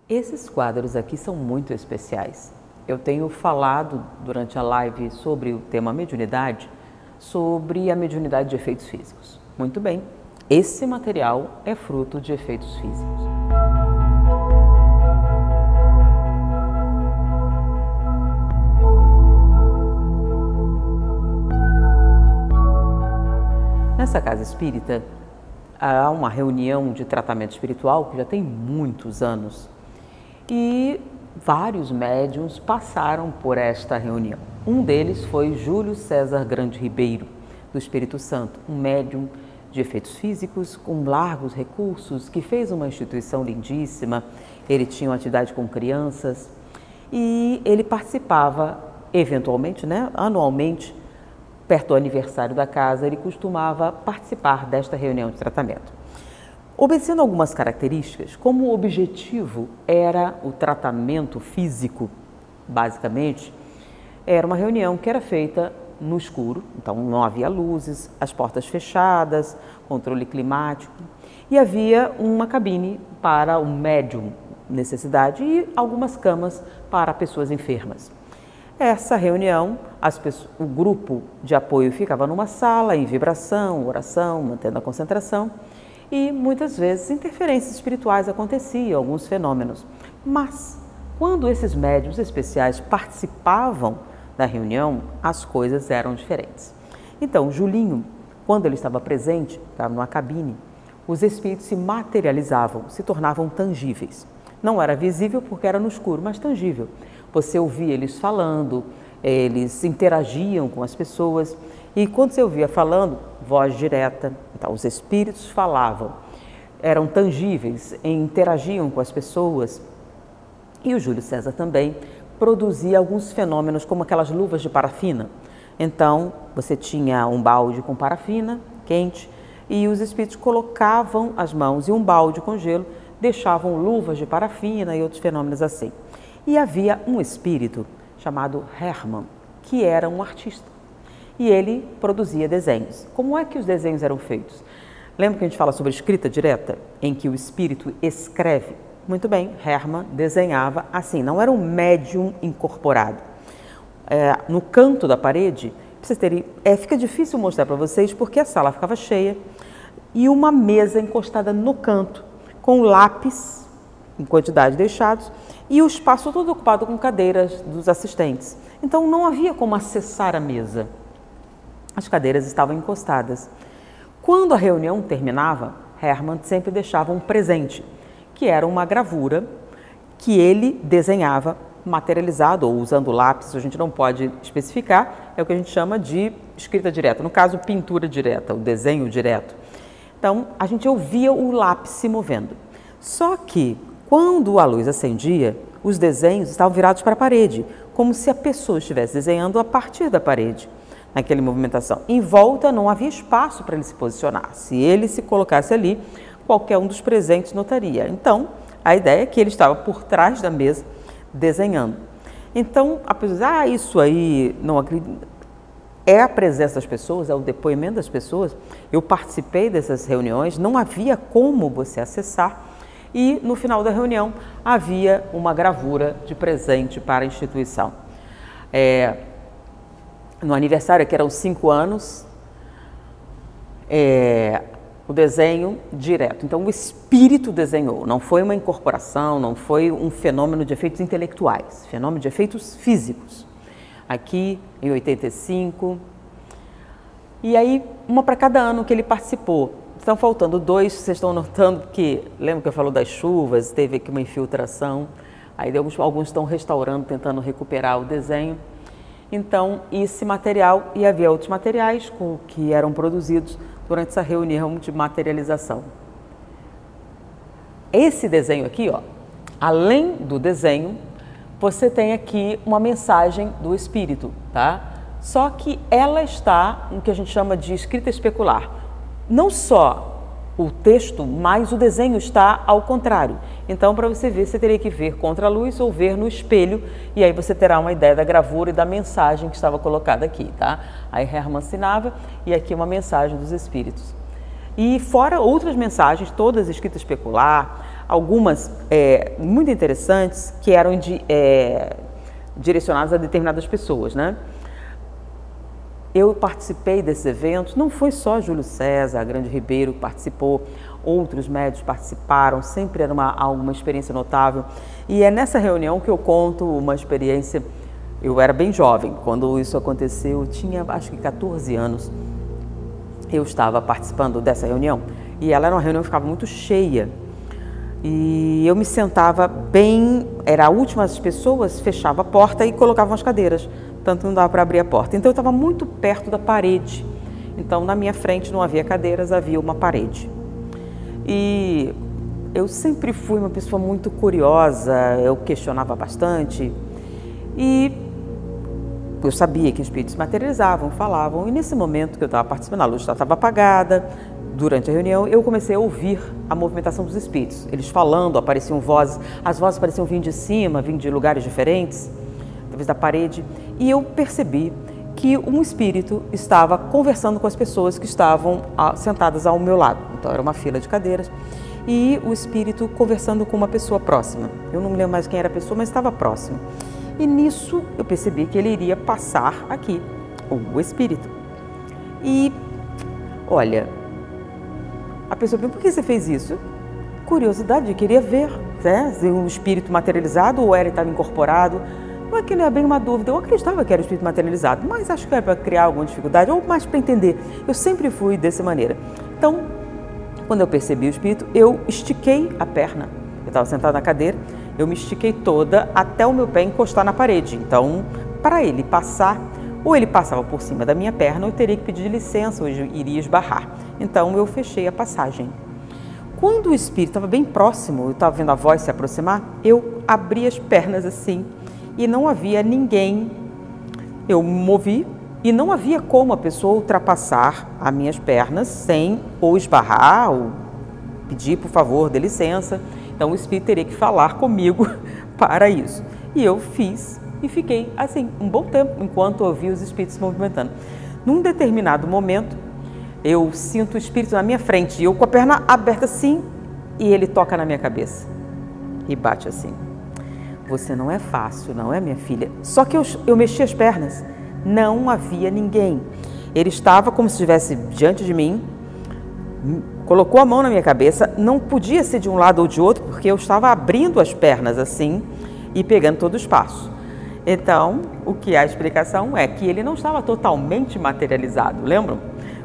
Esses quadros aqui são muito especiais. Eu tenho falado durante a live sobre o tema mediunidade, sobre a mediunidade de efeitos físicos. Muito bem, esse material é fruto de efeitos físicos. Nessa casa espírita, há uma reunião de tratamento espiritual que já tem muitos anos e vários médiuns passaram por esta reunião. Um deles foi Júlio César Grande Ribeiro, do Espírito Santo, um médium de efeitos físicos com largos recursos, que fez uma instituição lindíssima. Ele tinha uma atividade com crianças e ele participava eventualmente, anualmente, perto do aniversário da casa, ele costumava participar desta reunião de tratamento. Obedecendo algumas características, como o objetivo era o tratamento físico, basicamente, era uma reunião que era feita no escuro, então não havia luzes, as portas fechadas, controle climático, e havia uma cabine para o médium, necessidade, e algumas camas para pessoas enfermas. Essa reunião, o grupo de apoio ficava numa sala, em vibração, oração, mantendo a concentração, e muitas vezes interferências espirituais aconteciam, alguns fenômenos. Mas, quando esses médiuns especiais participavam da reunião, as coisas eram diferentes. Então, Julinho, quando ele estava presente, estava numa cabine, os espíritos se materializavam, se tornavam tangíveis. Não era visível porque era no escuro, mas tangível. Você ouvia eles falando, eles interagiam com as pessoas e quando você ouvia falando, voz direta, então os espíritos falavam, eram tangíveis, interagiam com as pessoas. E o Júlio César também produzia alguns fenômenos como aquelas luvas de parafina. Então você tinha um balde com parafina quente e os espíritos colocavam as mãos em um balde com gelo, deixavam luvas de parafina e outros fenômenos assim. E havia um espírito chamado Hermann, que era um artista. E ele produzia desenhos. Como é que os desenhos eram feitos? Lembra que a gente fala sobre escrita direta, em que o espírito escreve? Muito bem, Hermann desenhava assim, não era um médium incorporado. No canto da parede, fica difícil mostrar para vocês porque a sala ficava cheia e uma mesa encostada no canto, com lápis em quantidade deixados e o espaço todo ocupado com cadeiras dos assistentes. Então não havia como acessar a mesa. As cadeiras estavam encostadas. Quando a reunião terminava, Hermann sempre deixava um presente, que era uma gravura que ele desenhava materializado ou usando lápis, a gente não pode especificar, é o que a gente chama de escrita direta, no caso pintura direta, o desenho direto. Então a gente ouvia o lápis se movendo. Só que quando a luz acendia, os desenhos estavam virados para a parede, como se a pessoa estivesse desenhando a partir da parede, naquela movimentação. Em volta não havia espaço para ele se posicionar. Se ele se colocasse ali, qualquer um dos presentes notaria. Então, a ideia é que ele estava por trás da mesa desenhando. Então, a pessoa diz, isso aí não acredito. É a presença das pessoas, é o depoimento das pessoas. Eu participei dessas reuniões, não havia como você acessar. E no final da reunião havia uma gravura de presente para a instituição. No aniversário, que eram 5 anos, o desenho direto. Então o espírito desenhou, não foi uma incorporação, não foi um fenômeno de efeitos intelectuais, fenômeno de efeitos físicos. Aqui em 85, e aí uma para cada ano que ele participou. Estão faltando 2, vocês estão notando que, lembra que eu falo das chuvas, teve aqui uma infiltração, aí alguns estão restaurando, tentando recuperar o desenho. Então, esse material, e havia outros materiais que eram produzidos durante essa reunião de materialização. Esse desenho aqui, além do desenho, você tem aqui uma mensagem do espírito, tá? Só que ela está no que a gente chama de escrita especular. Não só o texto, mas o desenho está ao contrário. Então, para você ver, você teria que ver contra a luz ou ver no espelho, e aí você terá uma ideia da gravura e da mensagem que estava colocada aqui, tá? Aí Hermann assinava, e aqui uma mensagem dos espíritos. E fora outras mensagens, todas escritas especular, algumas muito interessantes que eram direcionadas a determinadas pessoas, né? Eu participei desses eventos, não foi só Júlio César, Grande Ribeiro que participou, outros médios participaram, sempre era uma experiência notável. E é nessa reunião que eu conto uma experiência. Eu era bem jovem quando isso aconteceu, eu tinha acho que 14 anos. Eu estava participando dessa reunião e ela era uma reunião que ficava muito cheia. E eu me sentava bem, era a última das pessoas, fechava a porta e colocava as cadeiras, tanto não dava para abrir a porta. Então eu estava muito perto da parede, então na minha frente não havia cadeiras, havia uma parede. E eu sempre fui uma pessoa muito curiosa, eu questionava bastante e eu sabia que espíritos se materializavam, falavam, e nesse momento que eu estava participando, a luz estava apagada. Durante a reunião, eu comecei a ouvir a movimentação dos espíritos. Eles falando, apareciam vozes, as vozes pareciam vir de cima, vir de lugares diferentes, talvez da parede, e eu percebi que um espírito estava conversando com as pessoas que estavam sentadas ao meu lado. Então, era uma fila de cadeiras, e o espírito conversando com uma pessoa próxima. Eu não me lembro mais quem era a pessoa, mas estava próximo. E nisso, eu percebi que ele iria passar aqui, o espírito. E, olha, a pessoa perguntou, por que você fez isso? Curiosidade, eu queria ver, né? Se um espírito materializado ou ele estava incorporado. Não é que não é bem uma dúvida, eu acreditava que era o espírito materializado, mas acho que era para criar alguma dificuldade ou mais para entender. Eu sempre fui dessa maneira. Então, quando eu percebi o espírito, eu estiquei a perna. Eu estava sentada na cadeira, eu me estiquei toda até o meu pé encostar na parede. Então, para ele passar, ou ele passava por cima da minha perna, eu teria que pedir licença, ou iria esbarrar. Então, eu fechei a passagem. Quando o espírito estava bem próximo, eu estava vendo a voz se aproximar, eu abri as pernas assim e não havia ninguém. Eu movi e não havia como a pessoa ultrapassar as minhas pernas sem ou esbarrar ou pedir, por favor, dê licença. Então, o espírito teria que falar comigo para isso. E eu fiz e fiquei assim um bom tempo enquanto eu vi os espíritos se movimentando. Num determinado momento, eu sinto o espírito na minha frente e eu com a perna aberta assim e ele toca na minha cabeça e bate assim. Você não é fácil, não é, minha filha? Só que eu mexi as pernas, não havia ninguém. Ele estava como se estivesse diante de mim, colocou a mão na minha cabeça, não podia ser de um lado ou de outro, porque eu estava abrindo as pernas assim e pegando todo o espaço. Então, o que a explicação é que ele não estava totalmente materializado, lembram?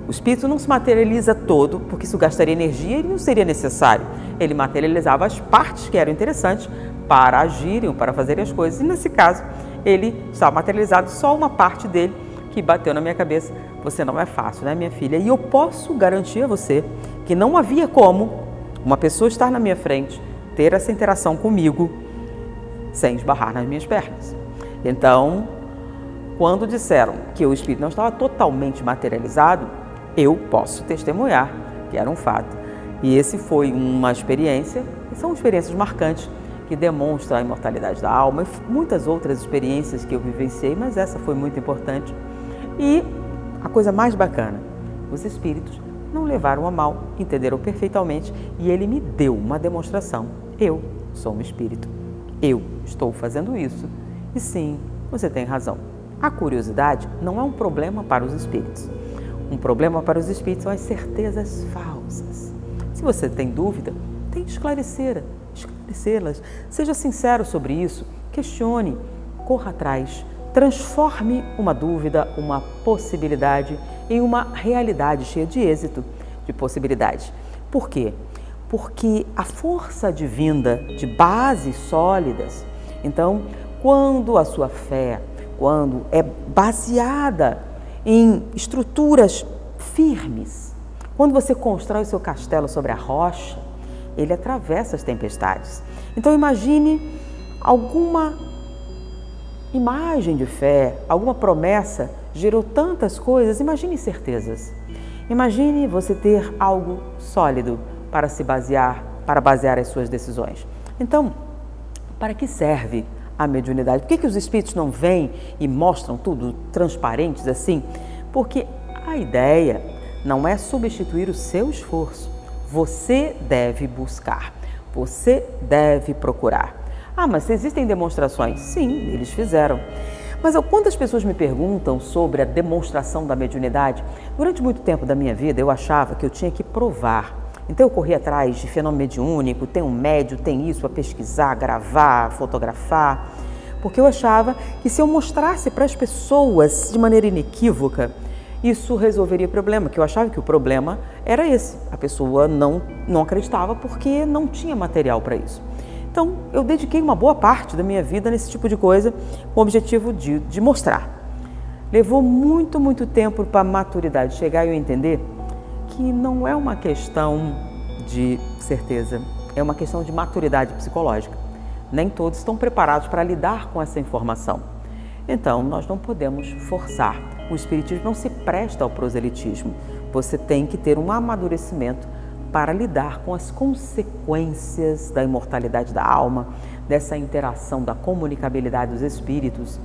O espírito não se materializa todo, porque isso gastaria energia e não seria necessário. Ele materializava as partes que eram interessantes para agirem, para fazerem as coisas. E nesse caso, ele estava materializado só uma parte dele que bateu na minha cabeça. Você não é fácil, né, minha filha? E eu posso garantir a você que não havia como uma pessoa estar na minha frente, ter essa interação comigo, sem esbarrar nas minhas pernas. Então, quando disseram que o espírito não estava totalmente materializado, eu posso testemunhar que era um fato. E esse foi uma experiência, e são experiências marcantes que demonstram a imortalidade da alma e muitas outras experiências que eu vivenciei, mas essa foi muito importante. E a coisa mais bacana, os espíritos não levaram a mal, entenderam perfeitamente e ele me deu uma demonstração. Eu sou um espírito, eu estou fazendo isso. E sim, você tem razão. A curiosidade não é um problema para os espíritos. Um problema para os espíritos são as certezas falsas. Se você tem dúvida, tente esclarecê-las. Seja sincero sobre isso, questione, corra atrás, transforme uma dúvida, uma possibilidade em uma realidade cheia de êxito, de possibilidade. Por quê? Porque a força divina de bases sólidas, então, quando a sua fé, quando é baseada em estruturas firmes, quando você constrói o seu castelo sobre a rocha, ele atravessa as tempestades. Então imagine alguma imagem de fé, alguma promessa gerou tantas coisas, imagine certezas. Imagine você ter algo sólido para se basear, para basear as suas decisões. Então, para que serve a mediunidade? Por que os espíritos não vêm e mostram tudo transparentes assim? Porque a ideia não é substituir o seu esforço. Você deve buscar. Você deve procurar. Ah, mas existem demonstrações? Sim, eles fizeram. Mas quantas pessoas me perguntam sobre a demonstração da mediunidade? Durante muito tempo da minha vida, eu achava que eu tinha que provar. Então eu corri atrás de fenômeno mediúnico, tem um médium, tem isso, a pesquisar, gravar, fotografar, porque eu achava que se eu mostrasse para as pessoas de maneira inequívoca, isso resolveria o problema, que eu achava que o problema era esse. A pessoa não acreditava porque não tinha material para isso. Então, eu dediquei uma boa parte da minha vida nesse tipo de coisa, com o objetivo de mostrar. Levou muito, muito tempo para a maturidade chegar e eu entender que não é uma questão de certeza, é uma questão de maturidade psicológica. Nem todos estão preparados para lidar com essa informação. Então, nós não podemos forçar. O espiritismo não se presta ao proselitismo. Você tem que ter um amadurecimento para lidar com as consequências da imortalidade da alma, dessa interação, da comunicabilidade dos espíritos,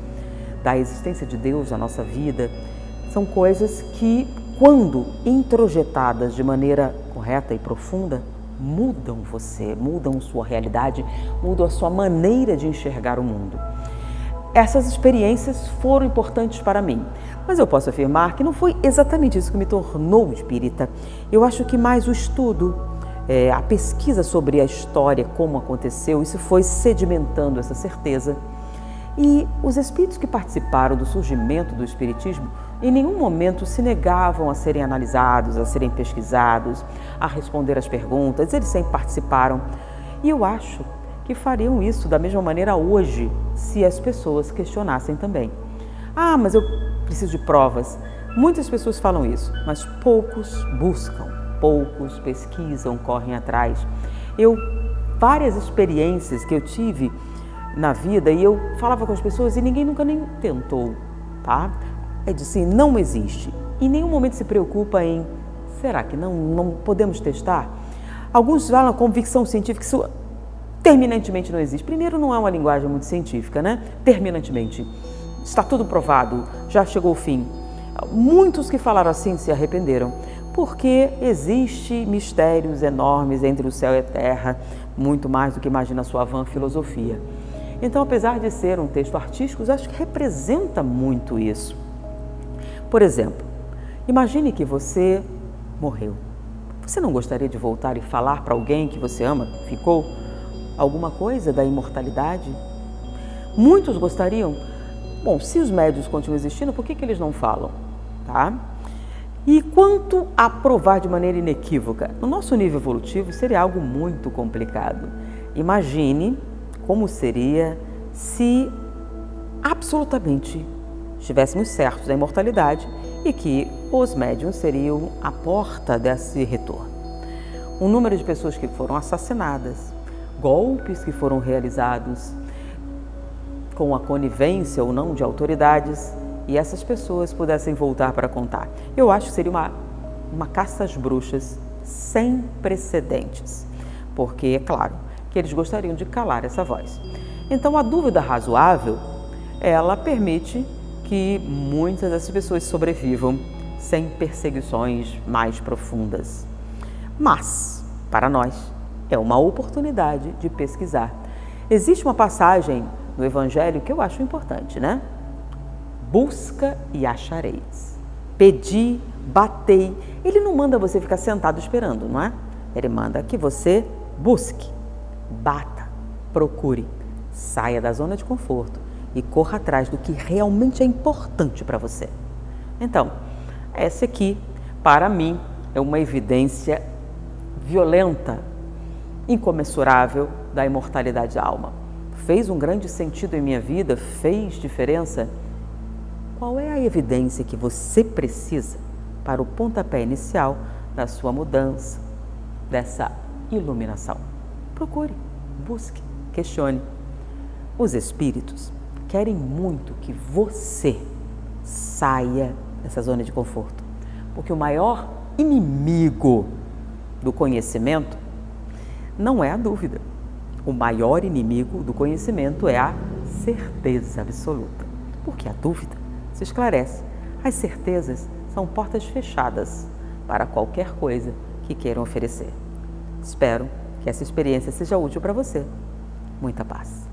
da existência de Deus na nossa vida. São coisas que, quando introjetadas de maneira correta e profunda, mudam você, mudam sua realidade, mudam a sua maneira de enxergar o mundo. Essas experiências foram importantes para mim, mas eu posso afirmar que não foi exatamente isso que me tornou espírita. Eu acho que mais o estudo, a pesquisa sobre a história, como aconteceu, isso foi sedimentando essa certeza. E os espíritos que participaram do surgimento do espiritismo, em nenhum momento se negavam a serem analisados, a serem pesquisados, a responder às perguntas, eles sempre participaram. E eu acho que fariam isso da mesma maneira hoje, se as pessoas questionassem também. Ah, mas eu preciso de provas. Muitas pessoas falam isso, mas poucos buscam, poucos pesquisam, correm atrás. Várias experiências que eu tive na vida e eu falava com as pessoas e ninguém nunca nem tentou, tá? É de assim, não existe. Em nenhum momento se preocupa em, será que não podemos testar? Alguns falam convicção científica, isso terminantemente não existe. Primeiro, não é uma linguagem muito científica, né? Terminantemente. Está tudo provado, já chegou o fim. Muitos que falaram assim se arrependeram, porque existe mistérios enormes entre o céu e a terra, muito mais do que imagina a sua vã filosofia. Então, apesar de ser um texto artístico, eu acho que representa muito isso. Por exemplo, imagine que você morreu. Você não gostaria de voltar e falar para alguém que você ama, ficou, alguma coisa da imortalidade? Muitos gostariam. Bom, se os médiuns continuam existindo, por que eles não falam? Tá? E quanto a provar de maneira inequívoca? No nosso nível evolutivo seria algo muito complicado. Imagine como seria se absolutamente estivéssemos certos da imortalidade e que os médiuns seriam a porta desse retorno. O número de pessoas que foram assassinadas, golpes que foram realizados com a conivência ou não de autoridades e essas pessoas pudessem voltar para contar. Eu acho que seria uma caça às bruxas sem precedentes, porque é claro que eles gostariam de calar essa voz. Então a dúvida razoável, ela permite que muitas dessas pessoas sobrevivam sem perseguições mais profundas. Mas, para nós, é uma oportunidade de pesquisar. Existe uma passagem no Evangelho que eu acho importante, né? Busca e achareis. Pedi, batei. Ele não manda você ficar sentado esperando, não é? Ele manda que você busque, bata, procure, saia da zona de conforto e corra atrás do que realmente é importante para você. Então, essa aqui, para mim, é uma evidência violenta, incomensurável da imortalidade da alma. Fez um grande sentido em minha vida? Fez diferença? Qual é a evidência que você precisa para o pontapé inicial da sua mudança, dessa iluminação? Procure, busque, questione. Os espíritos querem muito que você saia dessa zona de conforto, porque o maior inimigo do conhecimento não é a dúvida. O maior inimigo do conhecimento é a certeza absoluta, porque a dúvida se esclarece. As certezas são portas fechadas para qualquer coisa que queiram oferecer. Espero Que essa experiência seja útil para você. Muita paz.